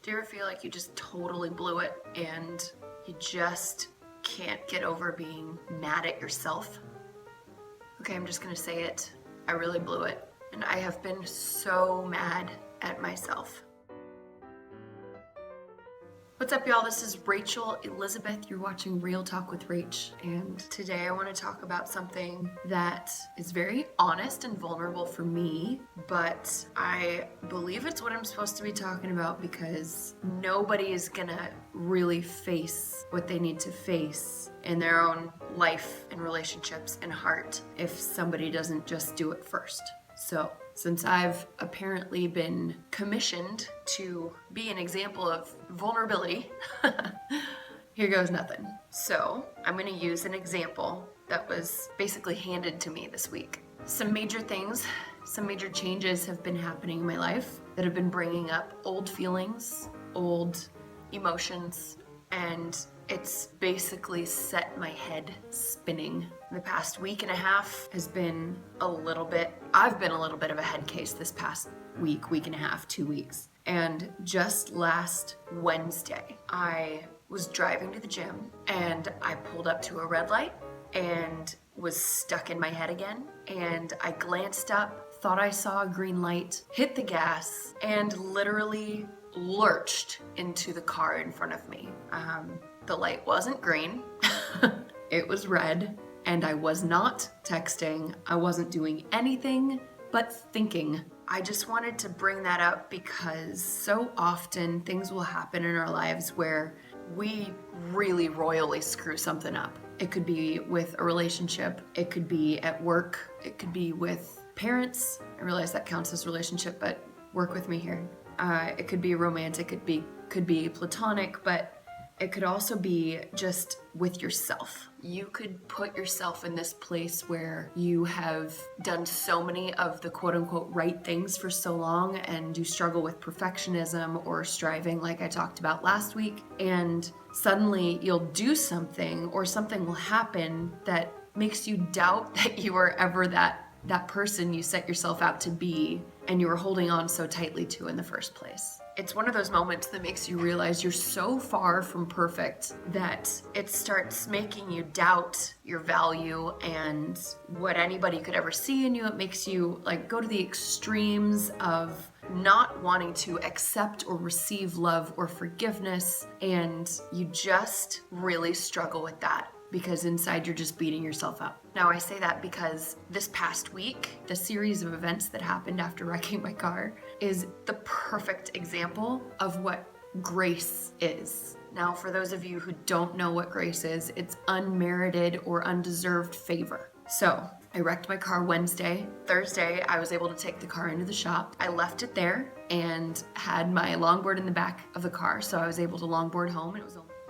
Do you ever feel like you just totally blew it and you just can't get over being mad at yourself? Okay, I'm just gonna say it. I really blew it. And I have been so mad at myself. What's up, y'all? This is Rachel Elizabeth. You're watching Real Talk with Rach. And today I want to talk about something that is very honest and vulnerable for me, but I believe it's what I'm supposed to be talking about because nobody is gonna really face what they need to face in their own life and relationships and heart if somebody doesn't just do it first. So, since I've apparently been commissioned to be an example of vulnerability, here goes nothing. So, I'm going to use an example that was basically handed to me this week. Some major changes have been happening in my life that have been bringing up old feelings, old emotions, and it's basically set my head spinning. The past week and a half has been I've been a little bit of a head case this past week and a half, 2 weeks. And just last Wednesday, I was driving to the gym and I pulled up to a red light and was stuck in my head again. And I glanced up, thought I saw a green light, hit the gas, and literally lurched into the car in front of me. The light wasn't green, it was red, and I was not texting. I wasn't doing anything but thinking. I just wanted to bring that up because so often things will happen in our lives where we really royally screw something up. It could be with a relationship, it could be at work, it could be with parents. I realize that counts as relationship, but work with me here. It could be romantic, it could be platonic, but it could also be just with yourself. You could put yourself in this place where you have done so many of the quote unquote right things for so long and you struggle with perfectionism or striving like I talked about last week, and suddenly you'll do something or something will happen that makes you doubt that you are ever that person you set yourself out to be and you were holding on so tightly to in the first place. It's one of those moments that makes you realize you're so far from perfect that it starts making you doubt your value and what anybody could ever see in you. It makes you go to the extremes of not wanting to accept or receive love or forgiveness, and you just really struggle with that because inside you're just beating yourself up. Now I say that because this past week, the series of events that happened after wrecking my car is the perfect example of what grace is. Now, for those of you who don't know what grace is, it's unmerited or undeserved favor. So, I wrecked my car Wednesday. Thursday, I was able to take the car into the shop. I left it there and had my longboard in the back of the car, so I was able to longboard home.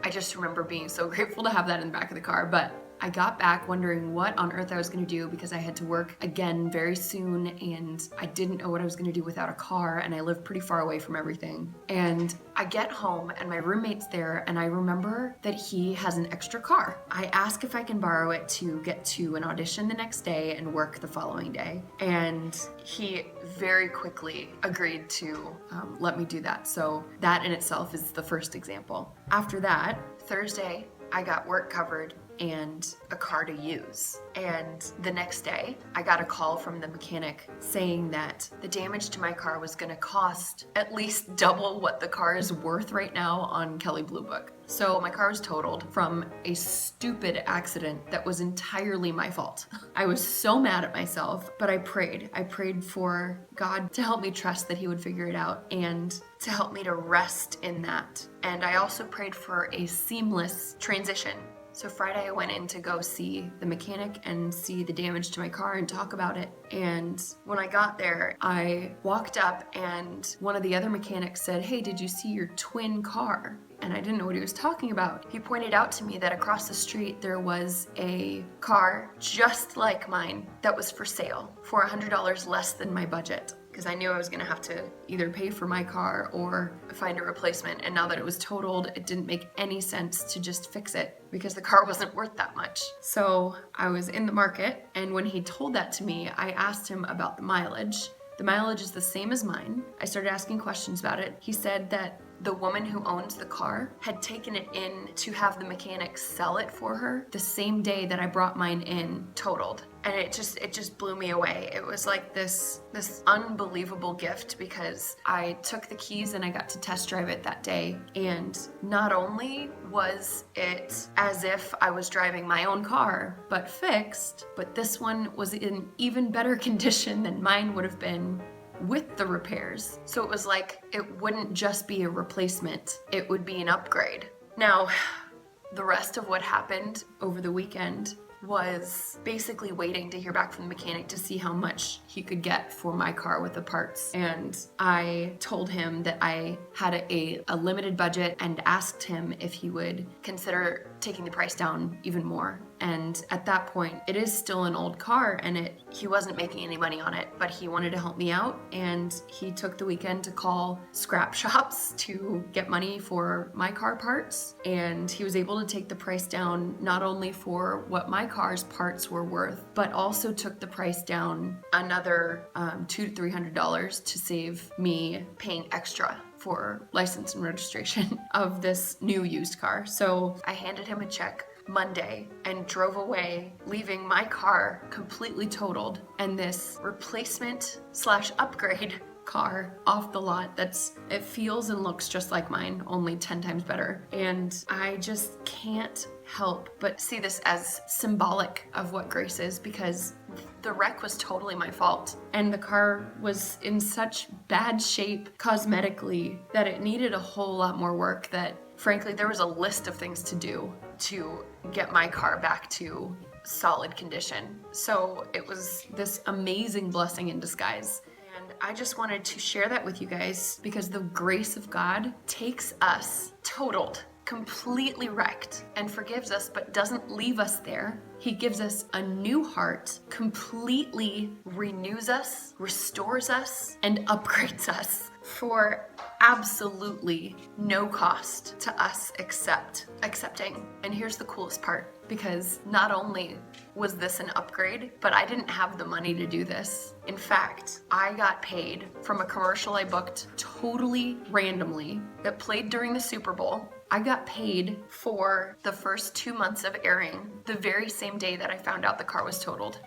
I just remember being so grateful to have that in the back of the car, but I got back wondering what on earth I was going to do because I had to work again very soon and I didn't know what I was going to do without a car, and I live pretty far away from everything. And I get home and my roommate's there and I remember that he has an extra car. I ask if I can borrow it to get to an audition the next day and work the following day. And he very quickly agreed to let me do that. So that in itself is the first example. After that, Thursday, I got work covered and a car to use. And the next day, I got a call from the mechanic saying that the damage to my car was going to cost at least double what the car is worth right now on Kelley Blue Book. So my car was totaled from a stupid accident that was entirely my fault. I was so mad at myself, but I prayed. I prayed for God to help me trust that He would figure it out and to help me to rest in that. And I also prayed for a seamless transition. So Friday I went in to go see the mechanic and see the damage to my car and talk about it. And when I got there, I walked up and one of the other mechanics said, "Hey, did you see your twin car?" And I didn't know what he was talking about. He pointed out to me that across the street there was a car just like mine that was for sale for $100 less than my budget. Because I knew I was going to have to either pay for my car or find a replacement. And now that it was totaled, it didn't make any sense to just fix it because the car wasn't worth that much. So I was in the market, and when he told that to me, I asked him about the mileage. The mileage is the same as mine. I started asking questions about it. He said that the woman who owns the car had taken it in to have the mechanic sell it for her the same day that I brought mine in totaled. And it just blew me away. It was like this unbelievable gift because I took the keys and I got to test drive it that day. And not only was it as if I was driving my own car, but fixed, but this one was in even better condition than mine would have been with the repairs. So it was like it wouldn't just be a replacement, it would be an upgrade. Now, the rest of what happened over the weekend was basically waiting to hear back from the mechanic to see how much he could get for my car with the parts. And I told him that I had a limited budget and asked him if he would consider taking the price down even more. And at that point, it is still an old car and he wasn't making any money on it, but he wanted to help me out. And he took the weekend to call scrap shops to get money for my car parts. And he was able to take the price down not only for what my car's parts were worth, but also took the price down another $200 to $300 to save me paying extra for license and registration of this new used car. So I handed him a check Monday and drove away, leaving my car completely totaled and this replacement / upgrade car off the lot it feels and looks just like mine, only 10 times better. And I just can't help but see this as symbolic of what grace is, because the wreck was totally my fault and the car was in such bad shape cosmetically that it needed a whole lot more work, that frankly there was a list of things to do to get my car back to solid condition. So it was this amazing blessing in disguise. And I just wanted to share that with you guys because the grace of God takes us totaled, completely wrecked, and forgives us, but doesn't leave us there. He gives us a new heart, completely renews us, restores us, and upgrades us for absolutely no cost to us except accepting. And here's the coolest part, because not only was this an upgrade, but I didn't have the money to do this. In fact, I got paid from a commercial I booked totally randomly that played during the Super Bowl. I got paid for the first 2 months of airing the very same day that I found out the car was totaled.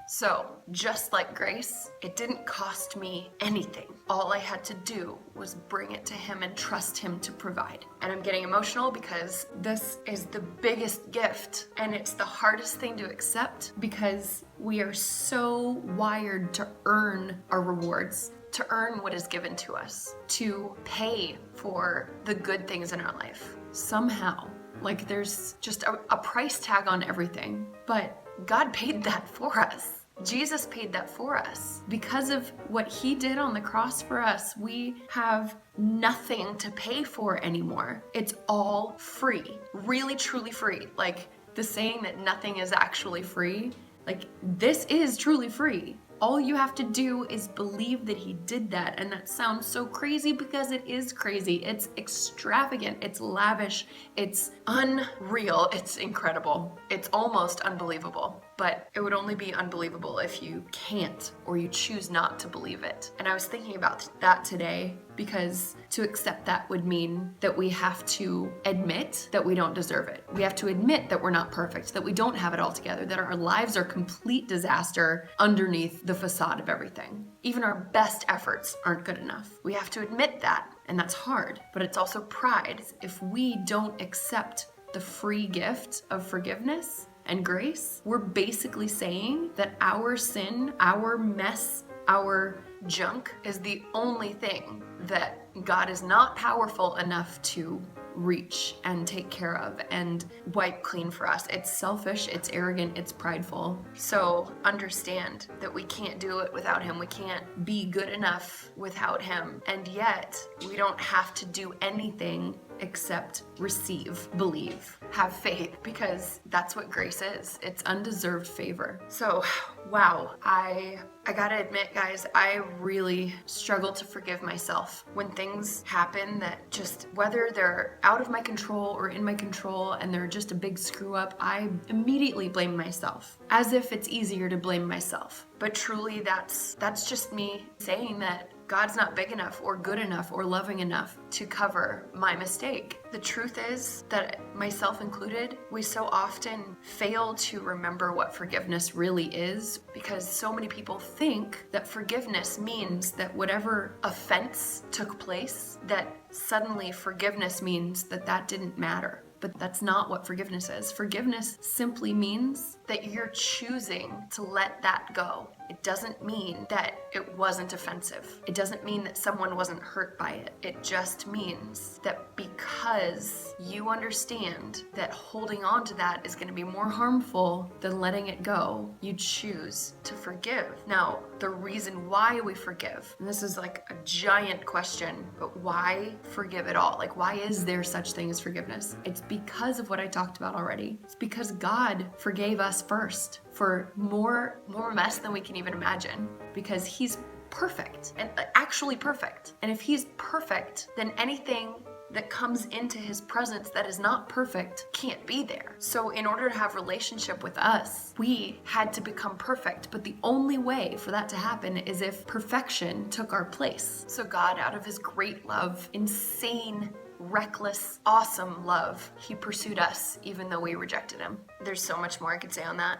So, just like grace, it didn't cost me anything. All I had to do was bring it to him and trust him to provide. And I'm getting emotional because this is the biggest gift, and it's the hardest thing to accept because we are so wired to earn our rewards, to earn what is given to us, to pay for the good things in our life. Somehow, like there's just a price tag on everything, but God paid that for us. Jesus paid that for us. Because of what he did on the cross for us, we have nothing to pay for anymore. It's all free, really, truly free. Like the saying that nothing is actually free, like this is truly free. All you have to do is believe that he did that. And that sounds so crazy because it is crazy. It's extravagant. It's lavish. It's unreal. It's incredible. It's almost unbelievable. But it would only be unbelievable if you can't or you choose not to believe it. And I was thinking about that today because to accept that would mean that we have to admit that we don't deserve it. We have to admit that we're not perfect, that we don't have it all together, that our lives are complete disaster underneath the facade of everything. Even our best efforts aren't good enough. We have to admit that, and that's hard. But it's also pride. If we don't accept the free gift of forgiveness and grace, we're basically saying that our sin, our mess, our junk is the only thing that God is not powerful enough to reach and take care of and wipe clean for us. It's selfish, it's arrogant, it's prideful. So understand that we can't do it without him. We can't be good enough without him. And yet we don't have to do anything except receive, believe, have faith, because that's what grace is. It's undeserved favor. So, wow, I gotta admit, guys, I really struggle to forgive myself when things happen that just, whether they're out of my control or in my control and they're just a big screw up, I immediately blame myself, as if it's easier to blame myself. But truly, that's just me saying that God's not big enough or good enough or loving enough to cover my mistake. The truth is that, myself included, we so often fail to remember what forgiveness really is, because so many people think that forgiveness means that whatever offense took place, that suddenly forgiveness means that that didn't matter. But that's not what forgiveness is. Forgiveness simply means that you're choosing to let that go. It doesn't mean that it wasn't offensive. It doesn't mean that someone wasn't hurt by it. It just means that because you understand that holding on to that is going to be more harmful than letting it go, you choose to forgive. Now, the reason why we forgive, and this is like a giant question, but why forgive at all? Like, why is there such thing as forgiveness? It's because of what I talked about already. It's because God forgave us first for more mess than we can even imagine, because he's perfect, and actually perfect. And if he's perfect, then anything that comes into his presence that is not perfect can't be there. So in order to have relationship with us, we had to become perfect. But the only way for that to happen is if perfection took our place. So God, out of his great love, insane, reckless, awesome love, he pursued us even though we rejected him. There's so much more I could say on that.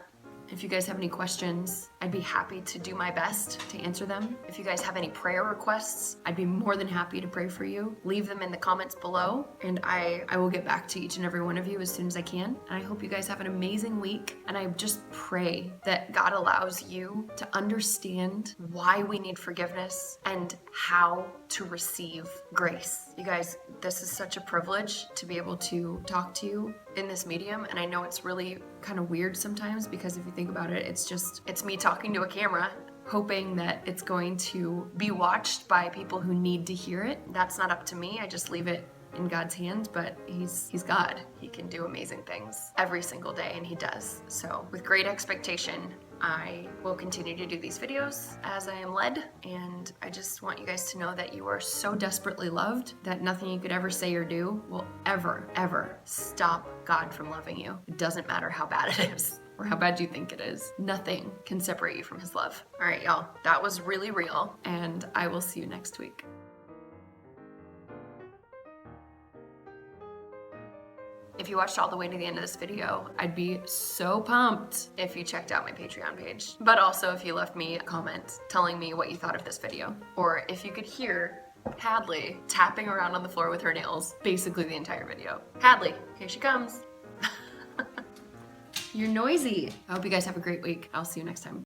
If you guys have any questions, I'd be happy to do my best to answer them. If you guys have any prayer requests, I'd be more than happy to pray for you. Leave them in the comments below, and I will get back to each and every one of you as soon as I can. And I hope you guys have an amazing week, and I just pray that God allows you to understand why we need forgiveness and how to receive grace. You guys, this is such a privilege to be able to talk to you in this medium, and I know it's really kind of weird sometimes, because if you think about it, it's me talking to a camera hoping that it's going to be watched by people who need to hear it. That's not up to me. I just leave it in God's hands, but he's God. He can do amazing things every single day, and he does. So with great expectation, I will continue to do these videos as I am led, and I just want you guys to know that you are so desperately loved that nothing you could ever say or do will ever stop God from loving you. It doesn't matter how bad it is or how bad you think it is. Nothing can separate you from his love. All right, y'all, that was really real, and I will see you next week. If you watched all the way to the end of this video, I'd be so pumped if you checked out my Patreon page. But also if you left me a comment telling me what you thought of this video. Or if you could hear Hadley tapping around on the floor with her nails basically the entire video. Hadley, here she comes. You're noisy. I hope you guys have a great week. I'll see you next time.